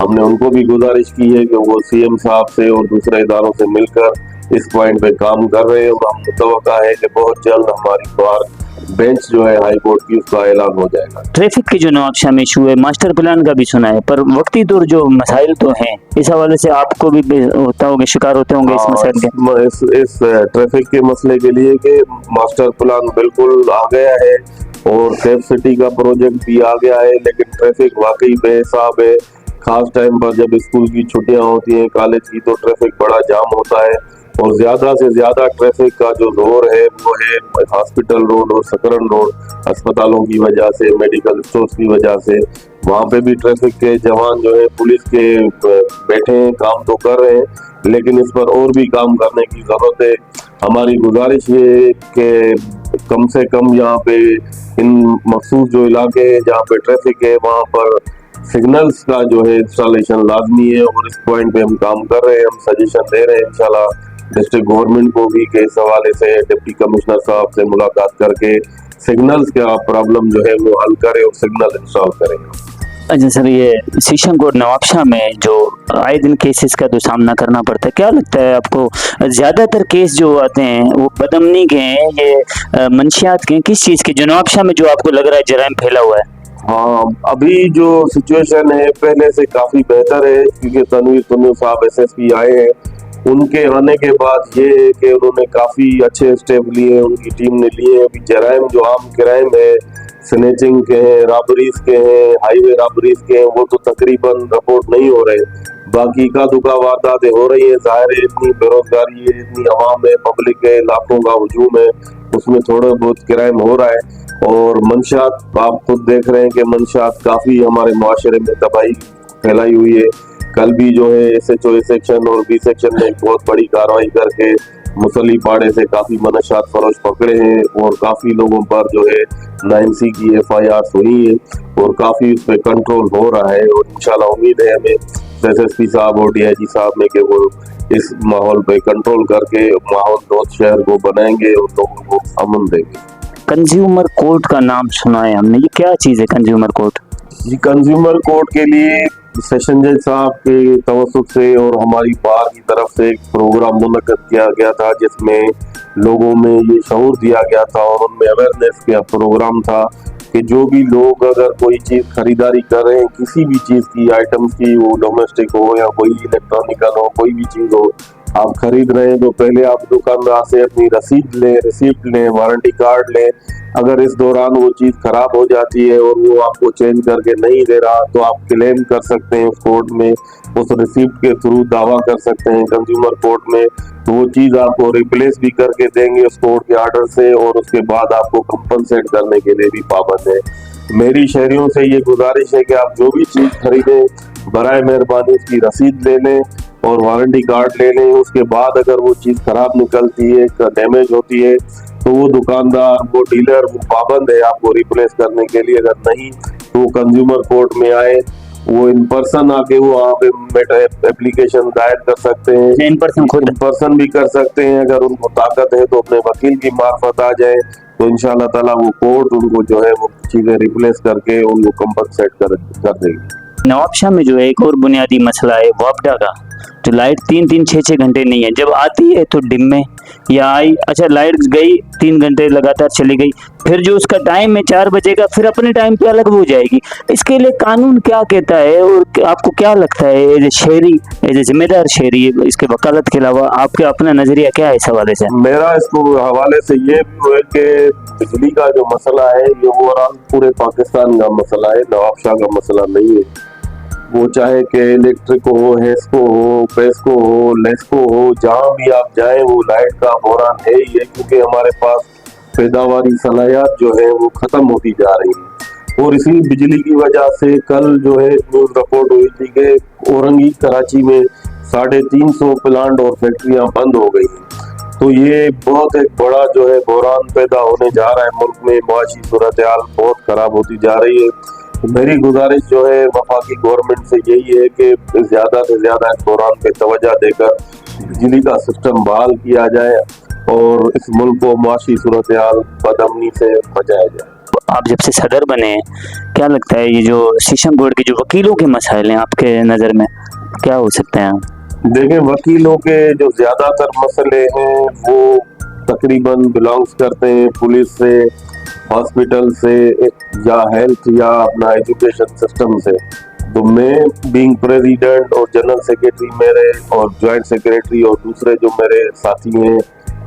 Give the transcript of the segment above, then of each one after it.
ہم نے ان کو بھی گزارش کی ہے کہ وہ CM صاحب سے اور دوسرے اداروں سے مل کر اس پوائنٹ پہ کام کر رہے ہیں، اور ہم متوقع ہے کہ بہت جلد ہماری بار بینچ جو ہے ہائی کورٹ کی اس کا اعلان ہو جائے گا۔ ٹریفک کے جو نواب شاہ میں ایشو ہے، ماسٹر پلان کا بھی سنا ہے، پر وقتی طور جو مسائل تو ہیں، اس حوالے سے آپ کو بھی ہوتا ہوگے، شکار ہوتے ہوں گے اس مسائل کے؟ اس ٹریفک کے مسئلے کے لیے کہ ماسٹر پلان بالکل آ گیا ہے اور سیف سٹی کا پروجیکٹ بھی آ گیا ہے، لیکن ٹریفک واقعی بے حساب ہے۔ خاص ٹائم پر جب اسکول کی چھٹیاں ہوتی ہیں، کالج کی، تو ٹریفک بڑا جام ہوتا ہے، اور زیادہ سے زیادہ ٹریفک کا جو زور ہے وہ ہے ہاسپٹل روڈ اور سکرن روڈ، اسپتالوں کی وجہ سے، میڈیکل اسٹورز کی وجہ سے۔ وہاں پہ بھی ٹریفک کے جوان جو ہے پولیس کے بیٹھے ہیں، کام تو کر رہے ہیں، لیکن اس پر اور بھی کام کرنے کی ضرورت ہے۔ ہماری گزارش یہ ہے کہ کم سے کم یہاں پہ ان مخصوص جو علاقے ہیں جہاں پہ ٹریفک ہے وہاں پر سگنلز کا جو ہے انسٹالیشن لازمی ہے، اور اس پوائنٹ پہ ہم کام کر رہے ہیں، ہم سجیشن دے رہے ہیں انشاءاللہ ڈسٹرکٹ گورنمنٹ کو بھی کہ اس حوالے سے ڈپٹی کمشنر صاحب سے ملاقات کر کے سگنلز کا پرابلم جو ہے وہ حل کرے اور سگنل انسٹال کریں۔ اچھا سر، یہ سیشن کوٹ نواب شاہ میں جو آئے دن کیسز کا تو سامنا کرنا پڑتا ہے، کیا لگتا ہے آپ کو زیادہ تر کیس جو آتے ہیں وہ بدامنی کے ہیں، یہ منشیات کے ہیں، کس چیز کے؟ جو نواب شاہ میں جو آپ کو لگ رہا ہے جرائم پھیلا ہوا ہے؟ ہاں، ابھی جو سچویشن ہے پہلے سے کافی بہتر ہے، کیونکہ تنویر صاحب SSP آئے ہیں۔ ان کے آنے کے بعد یہ ہے کہ انہوں نے کافی اچھے اسٹیپ لیے، ان کی ٹیم نے لیے۔ ابھی جرائم جو عام کرائم ہے، سنیچنگ کے ہیں، رابریز کے ہیں، ہائی وے رابریز کے ہیں، وہ تو تقریباً رپورٹ نہیں ہو رہے۔ باقی کا دکا وارداتیں ہو رہی ہیں، ظاہر ہے اتنی بے روزگاری ہے، اتنی عوام ہے، پبلک ہے، لاکھوں کا ہجوم ہے، اس میں تھوڑا بہت کرائم ہو رہا ہے۔ اور منشیات آپ خود دیکھ رہے ہیں کہ منشیات کافی ہمارے معاشرے میں تباہی پھیلائی ہوئی ہے۔ کل بھی جو ہے SHO سیکشن اور B سیکشن نے بہت بڑی کارروائی کر کے مسلی پاڑے سے کافی منشیات فروش پکڑے ہیں، اور کافی لوگوں پر جو ہے 9C کی FIRs ہوئی ہیں، اور کافی اس پہ کنٹرول ہو رہا ہے، اور انشاءاللہ امید ہے ہمیں SSP صاحب اور DIG صاحب میں کہ وہ اس ماحول پہ کنٹرول کر کے ماحول دوست شہر کو بنائیں گے اور لوگوں کو امن دیں گے۔ کنزیومر کورٹ کا نام سنا ہے ہم نے، یہ کیا چیز ہے کنزیومر کورٹ؟ جی، کنزیومر کورٹ کے لیے سیشن جج صاحب کے توسط سے اور ہماری بار کی طرف سے ایک پروگرام منعقد کیا گیا تھا، جس میں لوگوں میں یہ شعور دیا گیا تھا اور ان میں اویئرنیس کا پروگرام تھا کہ جو بھی لوگ اگر کوئی چیز خریداری کر رہے ہیں، کسی بھی چیز کی، آئٹمز کی، وہ ڈومیسٹک ہو یا کوئی الیکٹرانیکل ہو، کوئی بھی چیز ہو، آپ خرید رہے ہیں تو پہلے آپ دکاندار سے اپنی ریسیپٹ لیں، وارنٹی کارڈ لیں۔ اگر اس دوران وہ چیز خراب ہو جاتی ہے اور وہ آپ کو چینج کر کے نہیں دے رہا تو آپ کلیم کر سکتے ہیں اس کورٹ میں، اس ریسیپٹ کے تھرو دعویٰ کر سکتے ہیں کنزیومر کورٹ میں، تو وہ چیز آپ کو ریپلیس بھی کر کے دیں گے اس کورٹ کے آرڈر سے، اور اس کے بعد آپ کو کمپنسیٹ کرنے کے لیے بھی پابند ہے۔ میری شہریوں سے یہ گزارش ہے کہ آپ جو بھی چیز خریدیں برائے مہربانی اس کی رسید لے لیں اور وارنٹی کارڈ لے لیں۔ اس کے بعد اگر وہ چیز خراب نکلتی ہے، ڈیمیج ہوتی ہے، تو وہ دکاندار، وہ ڈیلر، وہ پابند ہے آپ کو ریپلیس کرنے کے لیے۔ اگر نہیں تو وہ کنزیومر کورٹ میں آئے، وہ ان پرسن آ کے وہ آپ اپلیکیشن دائر کر سکتے ہیں، ان پرسن بھی کر سکتے ہیں۔ اگر ان کو طاقت ہے تو اپنے وکیل کی معرفت آ جائیں، تو انشاءاللہ تعالیٰ وہ کورٹ ان کو جو ہے وہ چیزیں ریپلیس کر کے ان کو کمپنسیٹ کر دے گی۔ نواب شاہ میں جو ہے ایک اور بنیادی مسئلہ ہے وابڈا کا، تو لائٹ 3-6 گھنٹے نہیں ہے، جب آتی ہے تو ڈم میں یا آئی، اچھا لائٹ گئی 3 گھنٹے لگاتار چلی گئی، پھر جو اس کا ٹائم ہے 4 بجے کا، پھر اپنے ٹائم پہ الگ ہو جائے گی۔ اس کے لیے قانون کیا کہتا ہے، اور آپ کو کیا لگتا ہے ایز اے شہری، ایز اے ذمہ دار شہری، اس کے وکالت کے علاوہ آپ کا اپنا نظریہ کیا ہے اس حوالے سے؟ میرا اس کو حوالے سے یہ بھی ہے کہ بجلی کا جو مسئلہ ہے یہ اوورآل پورے پاکستان کا مسئلہ ہے، نواب شاہ کا مسئلہ نہیں ہے۔ وہ چاہے کہ الیکٹرک ہو، ہیسکو ہو، پیسکو ہو، لیسکو ہو، جہاں بھی آپ جائیں وہ لائٹ کا بحران ہے ہی ہے، کیونکہ ہمارے پاس پیداواری صلاحیت جو ہے وہ ختم ہوتی جا رہی ہے۔ اور اسی بجلی کی وجہ سے کل جو ہے نیوز رپورٹ ہوئی تھی کہ اورنگی کراچی میں 350 پلانٹ اور فیکٹریاں بند ہو گئی ہیں۔ تو یہ بہت ایک بڑا جو ہے بحران پیدا ہونے جا رہا ہے، ملک میں معاشی صورتحال بہت خراب ہوتی جا رہی ہے۔ میری گزارش جو ہے وفاقی گورنمنٹ سے یہی ہے کہ زیادہ سے زیادہ اس بحران پہ توجہ دے کر بجلی کا سسٹم بحال کیا جائے اور اس ملک کو معاشی صورتحال بد امنی سے بچایا جائے۔ آپ جب سے صدر بنے ہیں کیا لگتا ہے یہ جو سیشن بورڈ کے جو وکیلوں کے مسائل ہیں آپ کے نظر میں کیا ہو سکتے ہیں؟ دیکھیں وکیلوں کے جو زیادہ تر مسئلے ہیں وہ تقریباً بلانگس کرتے ہیں پولیس سے، ہاسپٹل سے، یا ہیلتھ یا اپنا ایجوکیشن سسٹم سے. تو میں بینگ پریزیڈنٹ اور جنرل سیکرٹری میرے اور جوائنٹ سیکرٹری اور دوسرے جو میرے ساتھی ہیں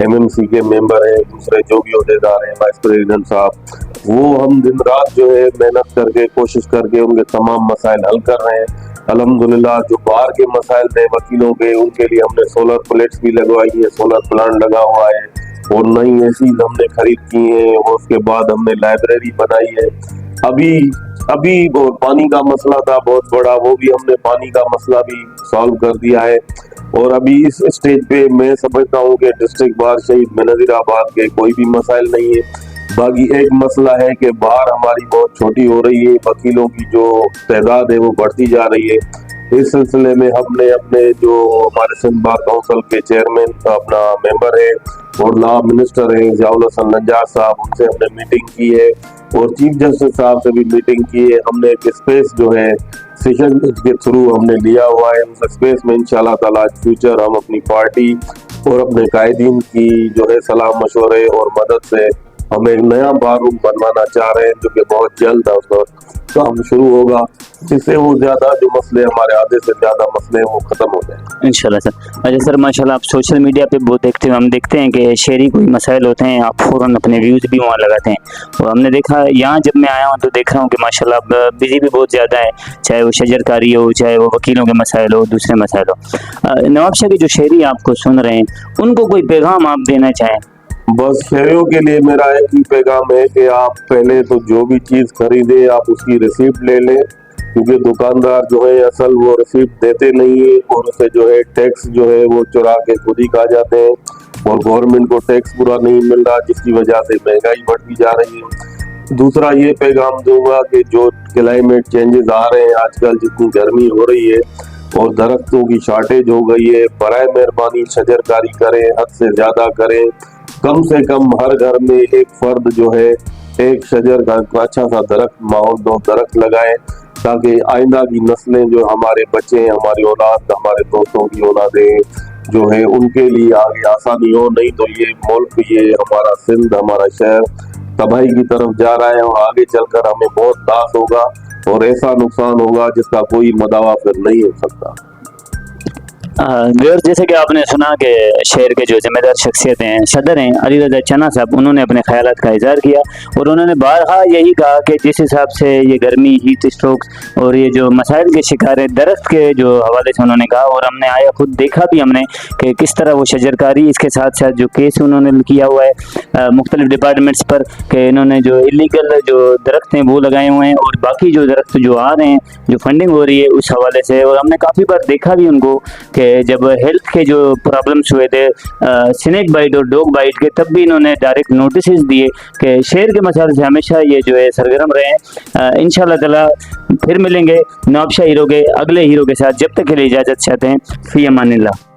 ایم ایم سی کے ممبر ہیں، دوسرے جو بھی عہدیدار ہیں، وائس پریزیڈنٹ صاحب، وہ ہم دن رات جو ہے محنت کر کے کوشش کر کے ان کے تمام مسائل حل کر رہے ہیں. الحمدللہ جو باہر کے مسائل تھے وکیلوں کے، ان کے لیے ہم نے سولر پلیٹس بھی لگوائی ہے، سولر پلانٹ لگا ہوا ہے، اور نئی اے سی ہم نے خرید کی ہیں، اور اس کے بعد ہم نے لائبریری بنائی ہے. ابھی پانی کا مسئلہ تھا بہت بڑا، وہ بھی ہم نے پانی کا مسئلہ بھی سالو کر دیا ہے. اور ابھی اس اسٹیج پہ میں سمجھتا ہوں کہ ڈسٹرکٹ بار شہید میں نذیر آباد کے کوئی بھی مسائل نہیں ہے. باقی ایک مسئلہ ہے کہ بار ہماری بہت چھوٹی ہو رہی ہے، وکیلوں کی جو تعداد ہے وہ بڑھتی جا رہی ہے. اس سلسلے میں ہم نے اپنے جو ہمارے سندھ بار کونسل کے چیئرمین اپنا ممبر ہے اور لا منسٹر ہیں ضیاء الحسن نجار صاحب، ان سے ہم نے میٹنگ کی ہے، اور چیف جسٹس صاحب سے بھی میٹنگ کی ہے. ہم نے ایک اسپیس جو ہے سیشن کے تھرو ہم نے لیا ہوا ہے، اس اسپیس میں انشاءاللہ تعالیٰ فیوچر ہم اپنی پارٹی اور اپنے قائدین کی جو ہے صلاح مشورے اور مدد سے ہم ایک نیا بار روم بنوانا چاہ رہے ہیں، جو کہ بہت جلد اس وقت کام شروع ہوگا، جس سے وہ زیادہ جو مسئلے ہمارے آدھے سے زیادہ مسئلے ہیں وہ ختم ہو جائیں. انشاءاللہ سر. اچھا سر، ماشاءاللہ آپ سوشل میڈیا پہ بہت دیکھتے ہیں، ہم دیکھتے ہیں کہ شہری کوئی مسائل ہوتے ہیں آپ فوراً اپنے ویوز بھی وہاں لگاتے ہیں، اور ہم نے دیکھا یہاں جب میں آیا ہوں تو دیکھ رہا ہوں کہ ماشاءاللہ بزی بھی بہت زیادہ ہے، چاہے وہ شجر کاری ہو، چاہے وہ وکیلوں کے مسائل ہو، دوسرے مسائل ہو. نواب شاہ کے جو شہری آپ کو سن رہے ہیں ان کو کوئی پیغام آپ دینا چاہیں؟ بس شہریوں کے لیے میرا ایک ہی پیغام ہے کہ آپ پہلے تو جو بھی چیز خریدے آپ اس کی ریسیپٹ لے لیں، کیونکہ دکاندار جو ہے اصل وہ ریسیپٹ دیتے نہیں ہیں، اور اسے جو ہے ٹیکس جو ہے وہ چرا کے خود ہی کھا جاتے ہیں، اور گورنمنٹ کو ٹیکس پورا نہیں مل رہا، جس کی وجہ سے مہنگائی بڑھتی جا رہی ہے. دوسرا یہ پیغام دوں گا کہ جو کلائمیٹ چینجز آ رہے ہیں آج کل، جتنی گرمی ہو رہی ہے اور درختوں کی شارٹیج ہو گئی ہے، برائے مہربانی شجر کاری کریں، حد سے زیادہ کریں. کم سے کم ہر گھر میں ایک فرد جو ہے ایک شجر کا اچھا سا درخت، ماحول دو درخت لگائیں، تاکہ آئندہ کی نسلیں جو ہمارے بچے ہیں، ہماری اولاد، ہمارے دوستوں کی اولادیں جو ہے ان کے لیے آگے آسانی ہو. نہیں تو یہ ملک، یہ ہمارا سندھ، ہمارا شہر تباہی کی طرف جا رہا ہے، اور آگے چل کر ہمیں بہت لاس ہوگا اور ایسا نقصان ہوگا جس کا کوئی مداوع پھر نہیں ہو سکتا. جیسے کہ آپ نے سنا کہ شہر کے جو ذمہ دار شخصیت ہیں، صدر ہیں علی رضا چنا صاحب، انہوں نے اپنے خیالات کا اظہار کیا، اور انہوں نے بارہا یہی کہا کہ جس حساب سے یہ گرمی، ہیٹ اسٹروکس اور یہ جو مسائل کے شکار ہیں درخت کے جو حوالے سے انہوں نے کہا، اور ہم نے آیا خود دیکھا بھی ہم نے کہ کس طرح وہ شجرکاری، اس کے ساتھ ساتھ جو کیس انہوں نے کیا ہوا ہے مختلف ڈپارٹمنٹس پر کہ انہوں نے جو انلیگل جو درخت ہیں وہ لگائے ہوئے ہیں، اور باقی جو درخت جو آ رہے ہیں جو فنڈنگ ہو رہی ہے اس حوالے سے. اور ہم نے کافی بار دیکھا بھی ان کو کہ جب ہیلتھ کے جو پرابلمس ہوئے تھے سنیک بائٹ اور ڈوگ بائٹ کے، تب بھی انہوں نے ڈائریکٹ نوٹسز دیے کہ شہر کے مسائل سے ہمیشہ یہ جو ہے سرگرم رہے ہیں. انشاءاللہ تعالی پھر ملیں گے نواب شاہ ہیرو کے اگلے ہیرو کے ساتھ. جب تک کے لیے اجازت چاہتے ہیں. فی امان اللہ.